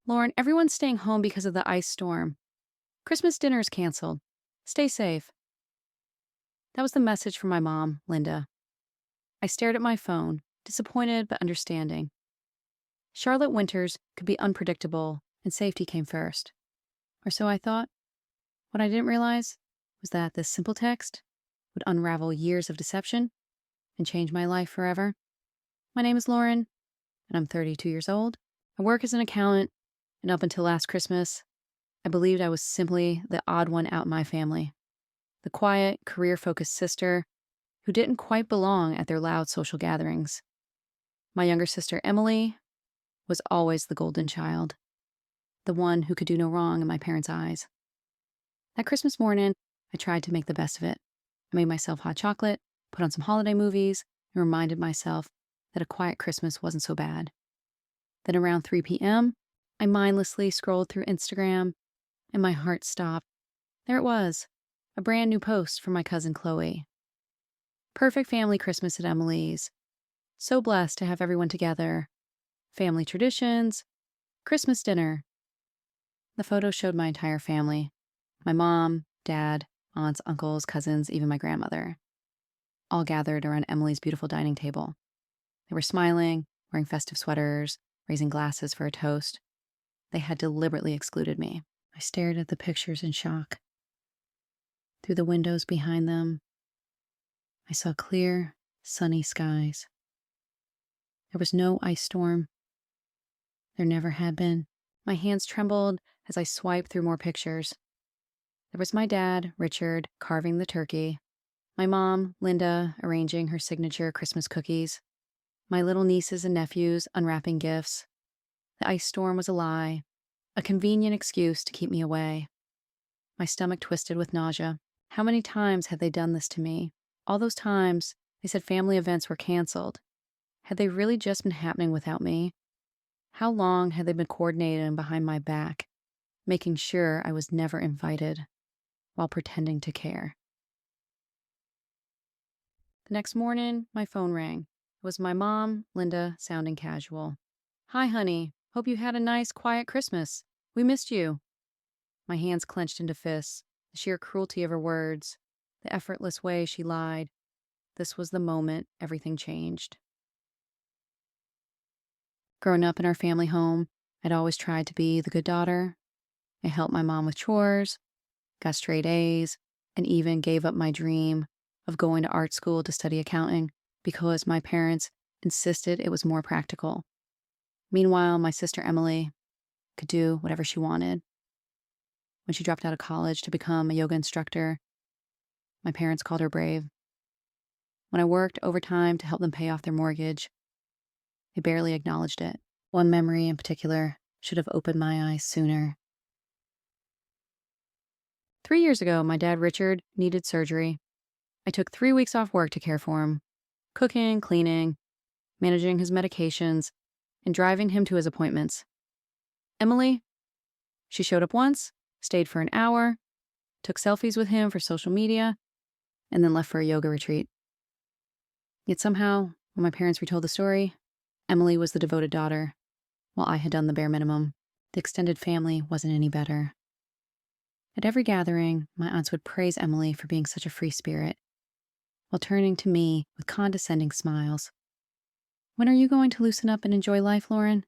Lauren, everyone's staying home because of the ice storm. Christmas dinner is canceled. Stay safe. That was the message from my mom, Linda. I stared at my phone, disappointed but understanding. Charlotte winters could be unpredictable, and safety came first. Or so I thought. What I didn't realize was that this simple text would unravel years of deception and change my life forever. My name is Lauren, and I'm 32 years old. I work as an accountant, and up until last Christmas, I believed I was simply the odd one out in my family. The quiet, career-focused sister who didn't quite belong at their loud social gatherings. My younger sister, Emily, was always the golden child, the one who could do no wrong in my parents' eyes. That Christmas morning, I tried to make the best of it. I made myself hot chocolate, put on some holiday movies, and reminded myself that a quiet Christmas wasn't so bad. Then around 3 p.m., I mindlessly scrolled through Instagram, and my heart stopped. There it was, a brand new post from my cousin Chloe. Perfect family Christmas at Emily's. So blessed to have everyone together. Family traditions, Christmas dinner. The photo showed my entire family. My mom, dad, aunts, uncles, cousins, even my grandmother. All gathered around Emily's beautiful dining table. They were smiling, wearing festive sweaters, raising glasses for a toast. They had deliberately excluded me. I stared at the pictures in shock. Through the windows behind them, I saw clear, sunny skies. There was no ice storm. There never had been. My hands trembled as I swiped through more pictures. There was my dad, Richard, carving the turkey. My mom, Linda, arranging her signature Christmas cookies. My little nieces and nephews unwrapping gifts. The ice storm was a lie, a convenient excuse to keep me away. My stomach twisted with nausea. How many times had they done this to me? All those times, they said family events were canceled. Had they really just been happening without me? How long had they been coordinating behind my back, making sure I was never invited, while pretending to care? The next morning, my phone rang. It was my mom, Linda, sounding casual. "Hi, honey. Hope you had a nice, quiet Christmas. We missed you." My hands clenched into fists. The sheer cruelty of her words, the effortless way she lied. This was the moment everything changed. Growing up in our family home, I'd always tried to be the good daughter. I helped my mom with chores, got straight A's, and even gave up my dream of going to art school to study accounting because my parents insisted it was more practical. Meanwhile, my sister Emily could do whatever she wanted. When she dropped out of college to become a yoga instructor, my parents called her brave. When I worked overtime to help them pay off their mortgage, they barely acknowledged it. One memory in particular should have opened my eyes sooner. 3 years ago, my dad, Richard, needed surgery. I took 3 weeks off work to care for him, cooking, cleaning, managing his medications, and driving him to his appointments. Emily, she showed up once, stayed for an hour, took selfies with him for social media, and then left for a yoga retreat. Yet somehow, when my parents retold the story, Emily was the devoted daughter, while I had done the bare minimum. The extended family wasn't any better. At every gathering, my aunts would praise Emily for being such a free spirit, while turning to me with condescending smiles. "When are you going to loosen up and enjoy life, Lauren?"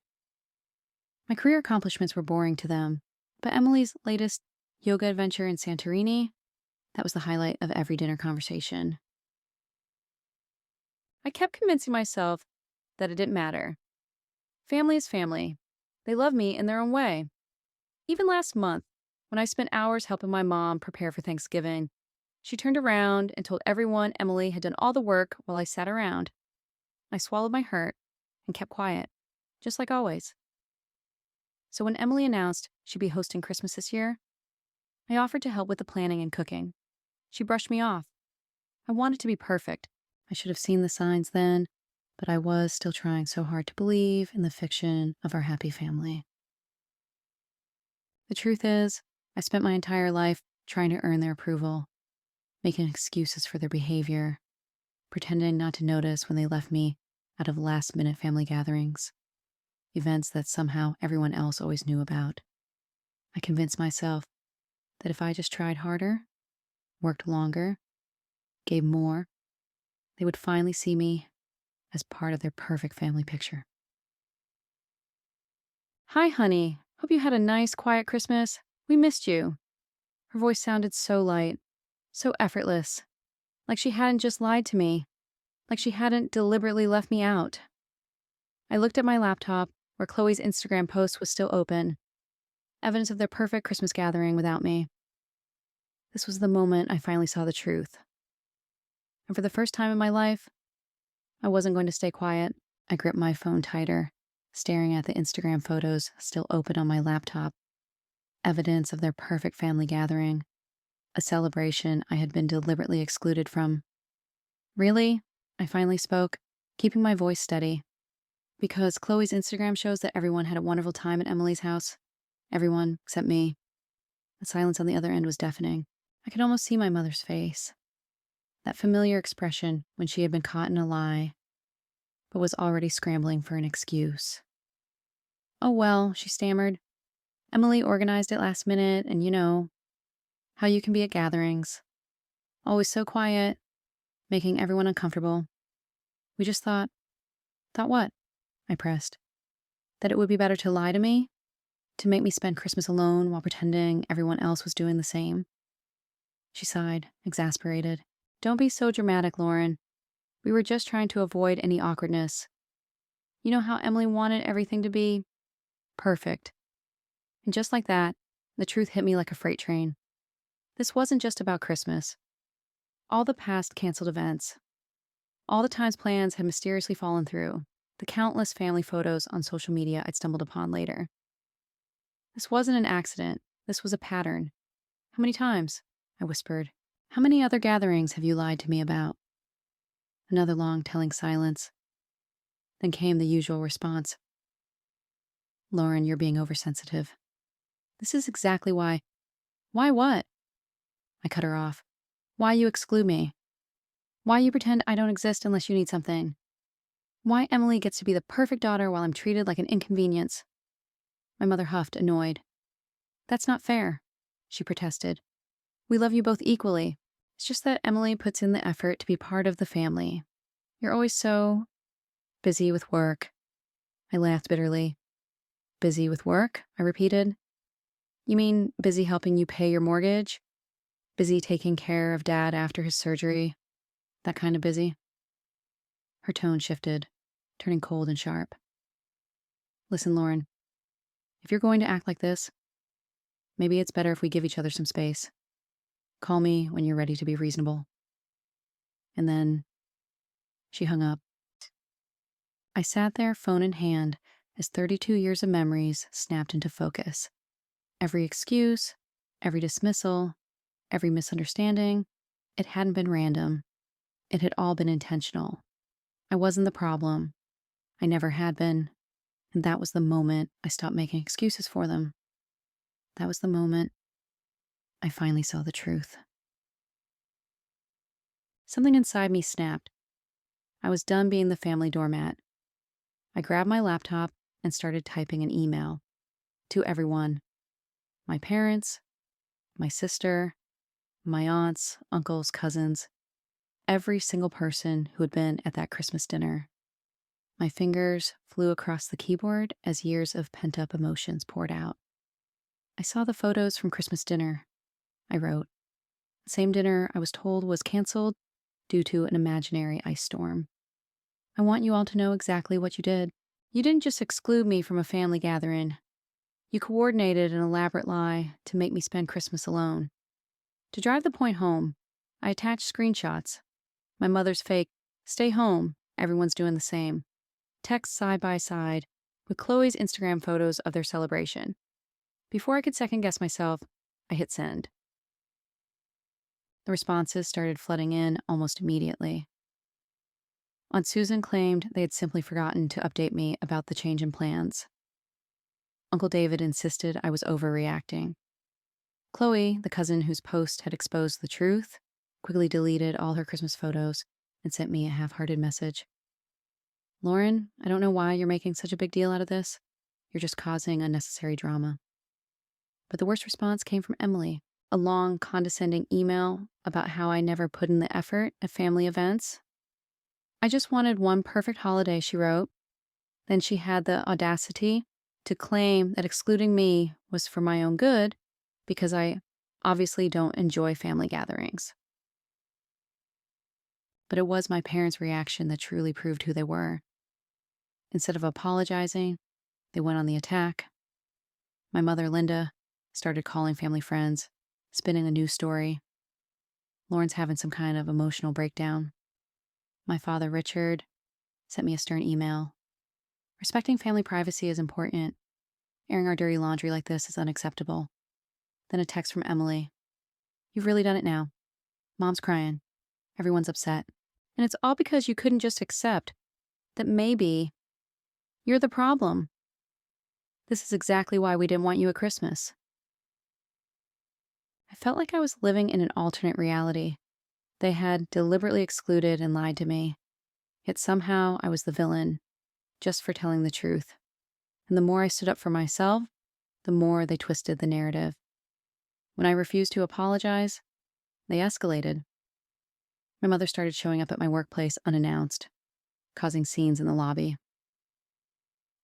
My career accomplishments were boring to them, but Emily's latest yoga adventure in Santorini, that was the highlight of every dinner conversation. I kept convincing myself that it didn't matter. Family is family. They love me in their own way. Even last month, when I spent hours helping my mom prepare for Thanksgiving, she turned around and told everyone Emily had done all the work while I sat around. I swallowed my hurt and kept quiet, just like always. So when Emily announced she'd be hosting Christmas this year, I offered to help with the planning and cooking. She brushed me off. I wanted to be perfect. I should have seen the signs then, but I was still trying so hard to believe in the fiction of our happy family. The truth is, I spent my entire life trying to earn their approval, making excuses for their behavior, pretending not to notice when they left me out of last-minute family gatherings. events that somehow everyone else always knew about. I convinced myself that if I just tried harder, worked longer, gave more, they would finally see me as part of their perfect family picture. Hi, honey. Hope you had a nice, quiet Christmas. We missed you. Her voice sounded so light, so effortless, like she hadn't just lied to me, like she hadn't deliberately left me out. I looked at my laptop, where Chloe's Instagram post was still open, evidence of their perfect Christmas gathering without me. This was the moment I finally saw the truth. And for the first time in my life, I wasn't going to stay quiet. I gripped my phone tighter, staring at the Instagram photos still open on my laptop, evidence of their perfect family gathering, a celebration I had been deliberately excluded from. Really? I finally spoke, keeping my voice steady. Because Chloe's Instagram shows that everyone had a wonderful time at Emily's house. Everyone except me. The silence on the other end was deafening. I could almost see my mother's face. That familiar expression when she had been caught in a lie, but was already scrambling for an excuse. Oh well, she stammered. Emily organized it last minute, and you know how you can be at gatherings. Always so quiet, making everyone uncomfortable. We just thought what? I pressed. That it would be better to lie to me? To make me spend Christmas alone while pretending everyone else was doing the same? She sighed, exasperated. Don't be so dramatic, Lauren. We were just trying to avoid any awkwardness. You know how Emily wanted everything to be perfect. And just like that, the truth hit me like a freight train. This wasn't just about Christmas. All the past canceled events, all the times plans had mysteriously fallen through, the countless family photos on social media I'd stumbled upon later. This wasn't an accident. This was a pattern. How many times? I whispered. How many other gatherings have you lied to me about? Another long, telling silence. Then came the usual response. Lauren, you're being oversensitive. This is exactly why. Why what? I cut her off. Why you exclude me? Why you pretend I don't exist unless you need something? Why Emily gets to be the perfect daughter while I'm treated like an inconvenience? My mother huffed, annoyed. That's not fair, she protested. We love you both equally. It's just that Emily puts in the effort to be part of the family. You're always so busy with work. I laughed bitterly. Busy with work? I repeated. You mean busy helping you pay your mortgage? Busy taking care of Dad after his surgery? That kind of busy? Her tone shifted, turning cold and sharp. Listen, Lauren, if you're going to act like this, maybe it's better if we give each other some space. Call me when you're ready to be reasonable. And then she hung up. I sat there, phone in hand, as 32 years of memories snapped into focus. Every excuse, every dismissal, every misunderstanding, it hadn't been random. It had all been intentional. I wasn't the problem. I never had been. And that was the moment I stopped making excuses for them. That was the moment I finally saw the truth. Something inside me snapped. I was done being the family doormat. I grabbed my laptop and started typing an email to everyone. My parents, my sister, my aunts, uncles, cousins, every single person who had been at that Christmas dinner. My fingers flew across the keyboard as years of pent-up emotions poured out. I saw the photos from Christmas dinner, I wrote. The same dinner I was told was canceled due to an imaginary ice storm. I want you all to know exactly what you did. You didn't just exclude me from a family gathering. You coordinated an elaborate lie to make me spend Christmas alone. To drive the point home, I attached screenshots. My mother's fake, "Stay home, everyone's doing the same," text side by side with Chloe's Instagram photos of their celebration. Before I could second guess myself, I hit send. The responses started flooding in almost immediately. Aunt Susan claimed they had simply forgotten to update me about the change in plans. Uncle David insisted I was overreacting. Chloe, the cousin whose post had exposed the truth, quickly deleted all her Christmas photos and sent me a half-hearted message. Lauren, I don't know why you're making such a big deal out of this. You're just causing unnecessary drama. But the worst response came from Emily. A long, condescending email about how I never put in the effort at family events. I just wanted one perfect holiday, she wrote. Then she had the audacity to claim that excluding me was for my own good because I obviously don't enjoy family gatherings. But it was my parents' reaction that truly proved who they were. Instead of apologizing, they went on the attack. My mother, Linda, started calling family friends, spinning a news story. Lauren's having some kind of emotional breakdown. My father, Richard, sent me a stern email. Respecting family privacy is important. Airing our dirty laundry like this is unacceptable. Then a text from Emily. You've really done it now. Mom's crying. Everyone's upset. And it's all because you couldn't just accept that maybe you're the problem. This is exactly why we didn't want you at Christmas. I felt like I was living in an alternate reality. They had deliberately excluded and lied to me. Yet somehow I was the villain, just for telling the truth. And the more I stood up for myself, the more they twisted the narrative. When I refused to apologize, they escalated. My mother started showing up at my workplace unannounced, causing scenes in the lobby.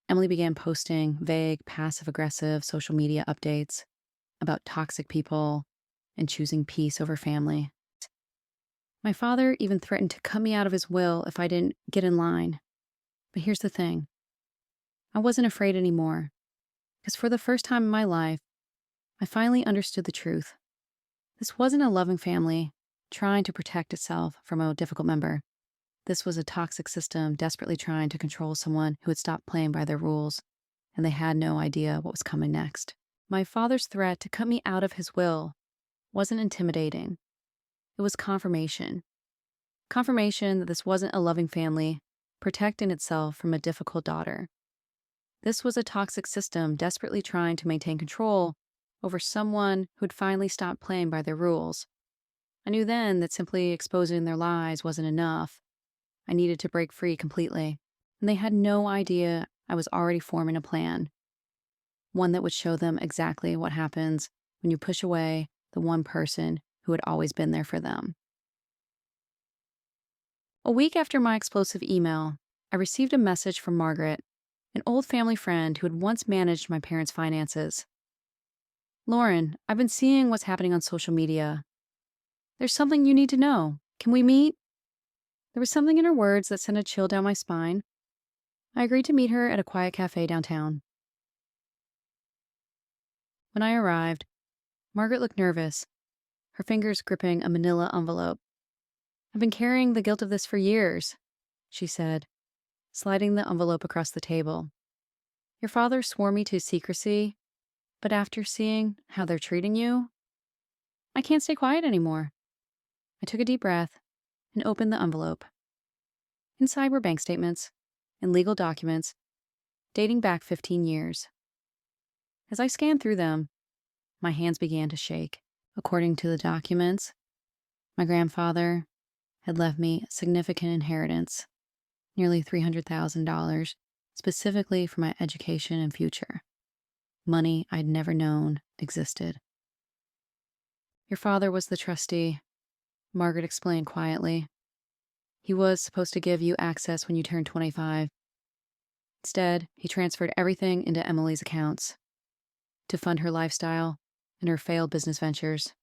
Emily began posting vague, passive-aggressive social media updates about toxic people and choosing peace over family. My father even threatened to cut me out of his will if I didn't get in line. But here's the thing. I wasn't afraid anymore, because for the first time in my life, I finally understood the truth. This wasn't a loving family trying to protect itself from a difficult member. This was a toxic system desperately trying to control someone who had stopped playing by their rules, and they had no idea what was coming next. My father's threat to cut me out of his will wasn't intimidating. It was confirmation. Confirmation that this wasn't a loving family protecting itself from a difficult daughter. This was a toxic system desperately trying to maintain control over someone who had finally stopped playing by their rules. I knew then that simply exposing their lies wasn't enough. I needed to break free completely, and they had no idea I was already forming a plan. One that would show them exactly what happens when you push away the one person who had always been there for them. A week after my explosive email, I received a message from Margaret, an old family friend who had once managed my parents' finances. Lauren, I've been seeing what's happening on social media. There's something you need to know. Can we meet? There was something in her words that sent a chill down my spine. I agreed to meet her at a quiet cafe downtown. When I arrived, Margaret looked nervous, her fingers gripping a manila envelope. I've been carrying the guilt of this for years, she said, sliding the envelope across the table. Your father swore me to secrecy, but after seeing how they're treating you, I can't stay quiet anymore. I took a deep breath and opened the envelope. Inside were bank statements and legal documents dating back 15 years. As I scanned through them, my hands began to shake. According to the documents, my grandfather had left me a significant inheritance, nearly $300,000, specifically for my education and future. Money I'd never known existed. Your father was the trustee, Margaret explained quietly. He was supposed to give you access when you turned 25. Instead, he transferred everything into Emily's accounts to fund her lifestyle and her failed business ventures.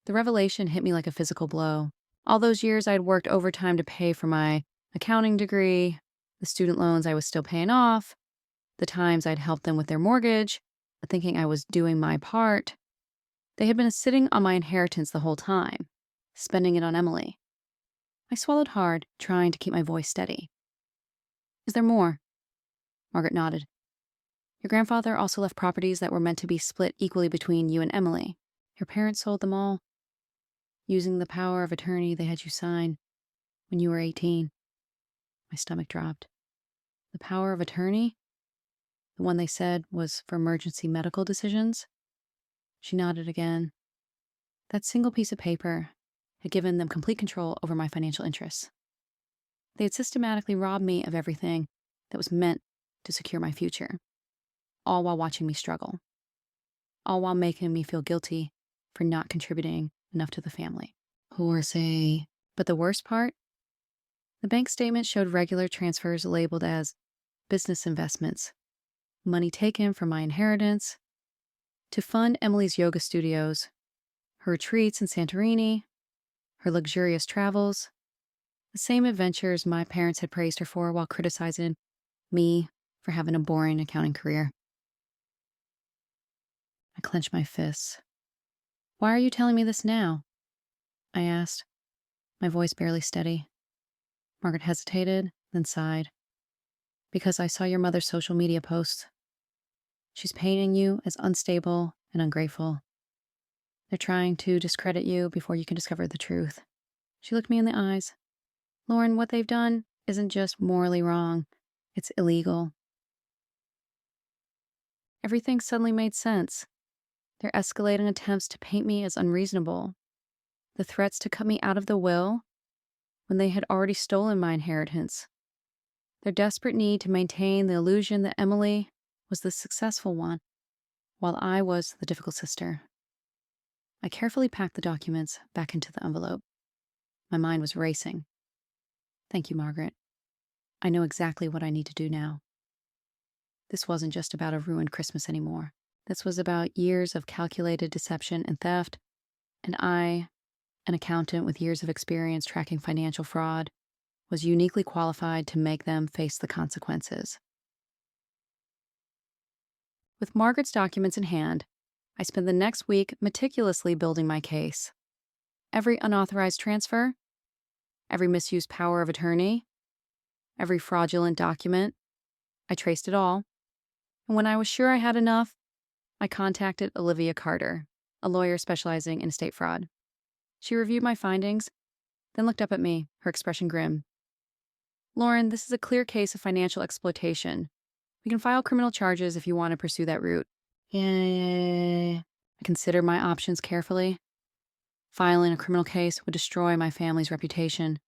The revelation hit me like a physical blow. All those years I'd worked overtime to pay for my accounting degree, the student loans I was still paying off, the times I'd helped them with their mortgage, thinking I was doing my part. They had been sitting on my inheritance the whole time, spending it on Emily. I swallowed hard, trying to keep my voice steady. Is there more? Margaret nodded. Your grandfather also left properties that were meant to be split equally between you and Emily. Your parents sold them all, using the power of attorney they had you sign when you were 18. My stomach dropped. The power of attorney? The one they said was for emergency medical decisions? She nodded again. That single piece of paper had given them complete control over my financial interests. They had systematically robbed me of everything that was meant to secure my future. all while watching me struggle, all while making me feel guilty for not contributing enough to the family. Horsey. But the worst part? The bank statement showed regular transfers labeled as business investments, money taken from my inheritance, to fund Emily's yoga studios, her retreats in Santorini, her luxurious travels, the same adventures my parents had praised her for while criticizing me for having a boring accounting career. I clenched my fists. Why are you telling me this now? I asked, my voice barely steady. Margaret hesitated, then sighed. Because I saw your mother's social media posts. She's painting you as unstable and ungrateful. They're trying to discredit you before you can discover the truth. She looked me in the eyes. Lauren, what they've done isn't just morally wrong, it's illegal. Everything suddenly made sense. Their escalating attempts to paint me as unreasonable. The threats to cut me out of the will when they had already stolen my inheritance. Their desperate need to maintain the illusion that Emily was the successful one, while I was the difficult sister. I carefully packed the documents back into the envelope. My mind was racing. Thank you, Margaret. I know exactly what I need to do now. This wasn't just about a ruined Christmas anymore. This was about years of calculated deception and theft, and I, an accountant with years of experience tracking financial fraud, was uniquely qualified to make them face the consequences. With Margaret's documents in hand, I spent the next week meticulously building my case. Every unauthorized transfer, every misused power of attorney, every fraudulent document, I traced it all. And when I was sure I had enough, I contacted Olivia Carter, a lawyer specializing in estate fraud. She reviewed my findings, then looked up at me, her expression grim. Lauren, this is a clear case of financial exploitation. We can file criminal charges if you want to pursue that route. Yay. I considered my options carefully. Filing a criminal case would destroy my family's reputation,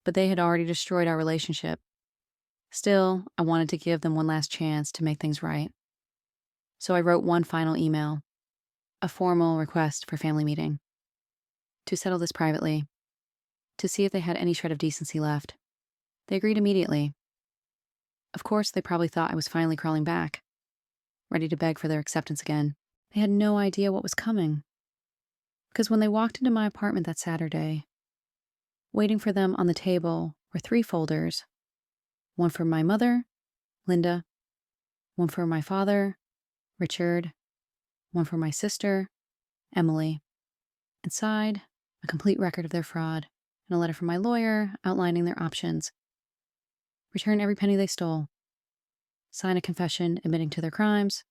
but they had already destroyed our relationship. Still, I wanted to give them one last chance to make things right. So I wrote one final email, a formal request for family meeting, to settle this privately, to see if they had any shred of decency left. They agreed immediately. Of course, they probably thought I was finally crawling back, ready to beg for their acceptance again. They had no idea what was coming. Because when they walked into my apartment that Saturday, waiting for them on the table were 3 folders. One for my mother, Linda. One for my father, Richard. One for my sister, Emily. Inside, a complete record of their fraud and a letter from my lawyer outlining their options. Return every penny they stole. Sign a confession admitting to their crimes.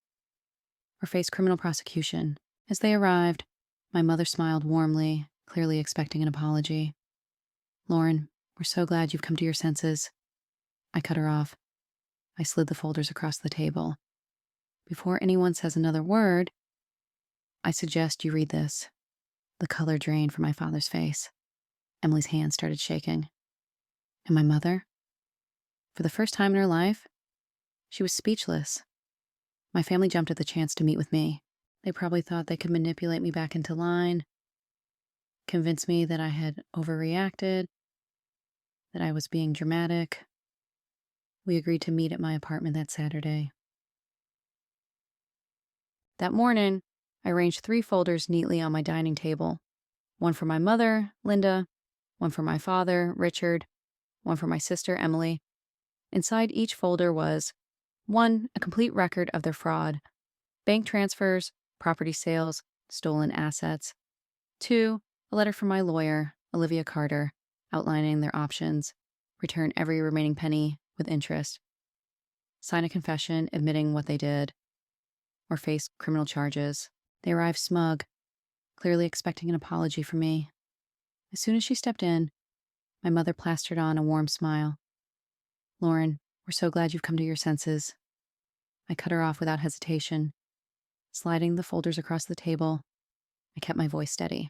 Or face criminal prosecution. As they arrived, my mother smiled warmly, clearly expecting an apology. Lauren, we're so glad you've come to your senses. I cut her off. I slid the folders across the table. Before anyone says another word, I suggest you read this. The color drained from my father's face. Emily's hand started shaking. And my mother? For the first time in her life, she was speechless. My family jumped at the chance to meet with me. They probably thought they could manipulate me back into line, convince me that I had overreacted, that I was being dramatic. We agreed to meet at my apartment that Saturday. That morning, I arranged 3 folders neatly on my dining table. One for my mother, Linda, one for my father, Richard, one for my sister, Emily. Inside each folder was 1. A complete record of their fraud, bank transfers, property sales, stolen assets. 2. A letter from my lawyer, Olivia Carter, outlining their options, return every remaining penny with interest, sign a confession admitting what they did, or face criminal charges. They arrived smug, clearly expecting an apology from me. As soon as she stepped in, my mother plastered on a warm smile. Lauren, we're so glad you've come to your senses. I cut her off without hesitation. Sliding the folders across the table, I kept my voice steady.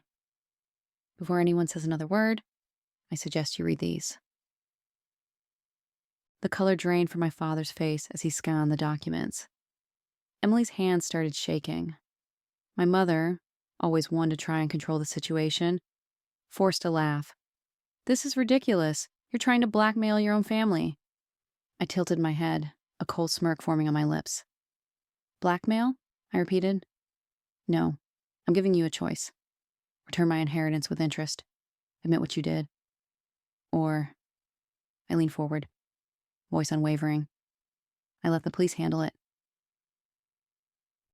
Before anyone says another word, I suggest you read these. The color drained from my father's face as he scanned the documents. Emily's hands started shaking. My mother, always one to try and control the situation, forced a laugh. "This is ridiculous. You're trying to blackmail your own family." I tilted my head, a cold smirk forming on my lips. "Blackmail?" I repeated. "No. I'm giving you a choice. Return my inheritance with interest. Admit what you did. Or," I leaned forward, voice unwavering, "I let the police handle it."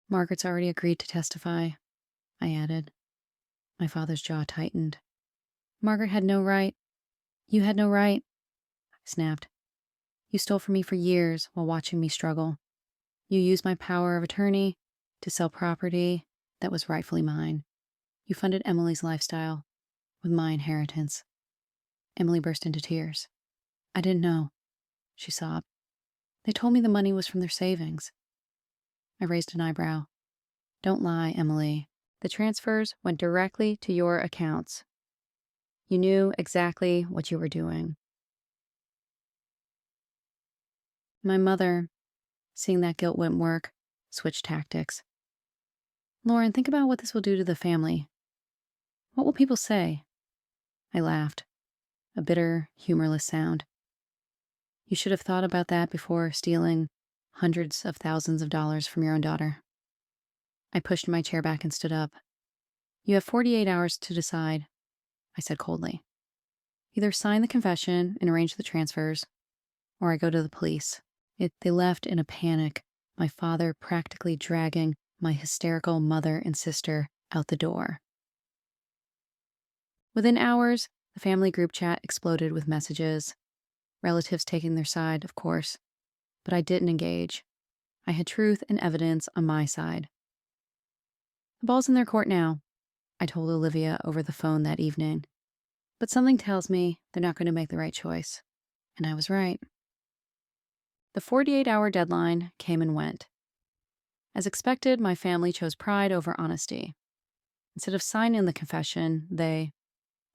"Margaret's already agreed to testify," I added. My father's jaw tightened. "Margaret had no right. You had no right," I snapped. "You stole from me for years while watching me struggle. You used my power of attorney to sell property that was rightfully mine. You funded Emily's lifestyle with my inheritance." Emily burst into tears. "I didn't know," she sobbed. "They told me the money was from their savings." I raised an eyebrow. "Don't lie, Emily. The transfers went directly to your accounts. You knew exactly what you were doing." My mother, seeing that guilt wouldn't work, switched tactics. "Lauren, think about what this will do to the family. What will people say?" I laughed, a bitter, humorless sound. "You should have thought about that before stealing hundreds of thousands of dollars from your own daughter." I pushed my chair back and stood up. "You have 48 hours to decide," I said coldly. "Either sign the confession and arrange the transfers, or I go to the police." They left in a panic, my father practically dragging my hysterical mother and sister out the door. Within hours, the family group chat exploded with messages. Relatives taking their side, of course, but I didn't engage. I had truth and evidence on my side. "The ball's in their court now," I told Olivia over the phone that evening. "But something tells me they're not going to make the right choice." And I was right. The 48-hour deadline came and went. As expected, my family chose pride over honesty. Instead of signing the confession, they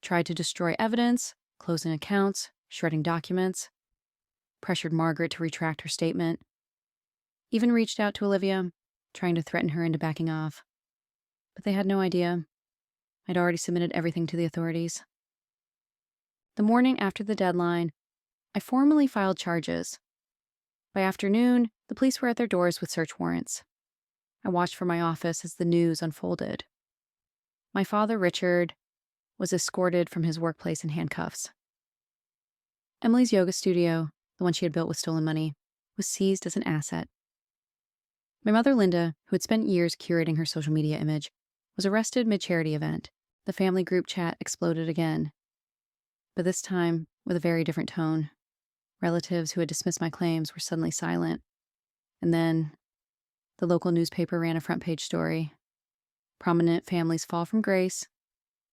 tried to destroy evidence, closing accounts, shredding documents, pressured Margaret to retract her statement, even reached out to Olivia, trying to threaten her into backing off. But they had no idea. I'd already submitted everything to the authorities. The morning after the deadline, I formally filed charges. By afternoon, the police were at their doors with search warrants. I watched from my office as the news unfolded. My father, Richard, was escorted from his workplace in handcuffs. Emily's yoga studio, the one she had built with stolen money, was seized as an asset. My mother, Linda, who had spent years curating her social media image, was arrested mid-charity event. The family group chat exploded again, but this time with a very different tone. Relatives who had dismissed my claims were suddenly silent. And then the local newspaper ran a front-page story. Prominent families fall from grace,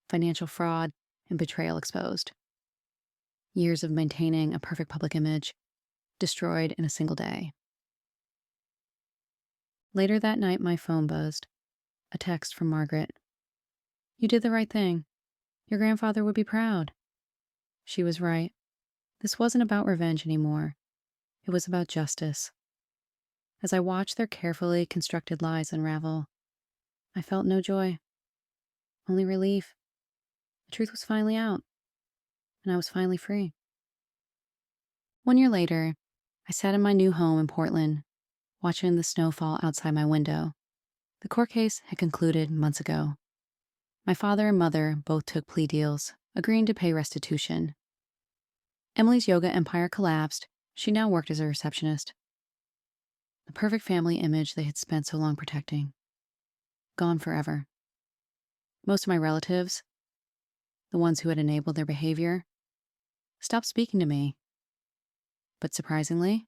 financial fraud, and betrayal exposed. Years of maintaining a perfect public image destroyed in a single day. Later that night, my phone buzzed. A text from Margaret. "You did the right thing. Your grandfather would be proud." She was right. This wasn't about revenge anymore. It was about justice. As I watched their carefully constructed lies unravel, I felt no joy, only relief. The truth was finally out, and I was finally free. 1 year later, I sat in my new home in Portland, watching the snow fall outside my window. The court case had concluded months ago. My father and mother both took plea deals, agreeing to pay restitution. Emily's yoga empire collapsed. She now worked as a receptionist. The perfect family image they had spent so long protecting. Gone forever. Most of my relatives, the ones who had enabled their behavior, stopped speaking to me. But surprisingly,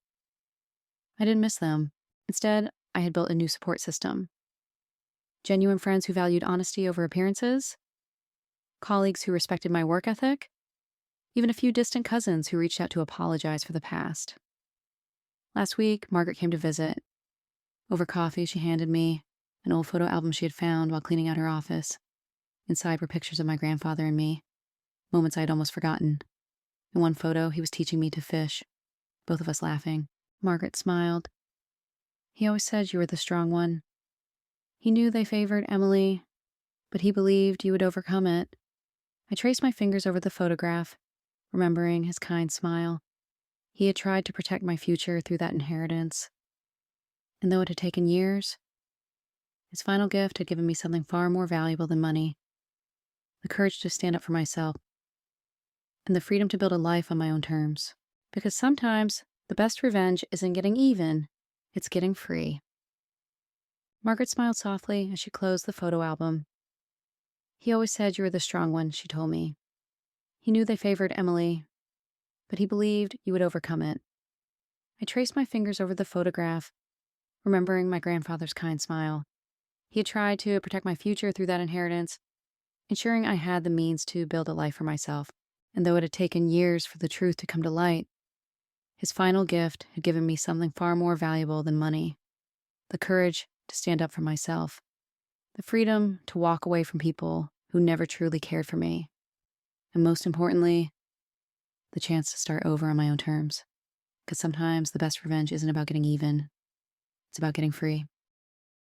I didn't miss them. Instead, I had built a new support system. Genuine friends who valued honesty over appearances, colleagues who respected my work ethic, even a few distant cousins who reached out to apologize for the past. Last week, Margaret came to visit. Over coffee, she handed me an old photo album she had found while cleaning out her office. Inside were pictures of my grandfather and me, moments I had almost forgotten. In one photo, he was teaching me to fish, both of us laughing. Margaret smiled. He always said you were the strong one. He knew they favored Emily, but he believed you would overcome it. I traced my fingers over the photograph, remembering his kind smile. He had tried to protect my future through that inheritance. And though it had taken years, his final gift had given me something far more valuable than money: the courage to stand up for myself and the freedom to build a life on my own terms. Because sometimes the best revenge isn't getting even, it's getting free. Margaret smiled softly as she closed the photo album. He always said you were the strong one, she told me. He knew they favored Emily, but he believed you would overcome it. I traced my fingers over the photograph, remembering my grandfather's kind smile. He had tried to protect my future through that inheritance, ensuring I had the means to build a life for myself. And though it had taken years for the truth to come to light, his final gift had given me something far more valuable than money: the courage to stand up for myself, the freedom to walk away from people who never truly cared for me, and most importantly, the chance to start over on my own terms. Because sometimes the best revenge isn't about getting even, it's about getting free.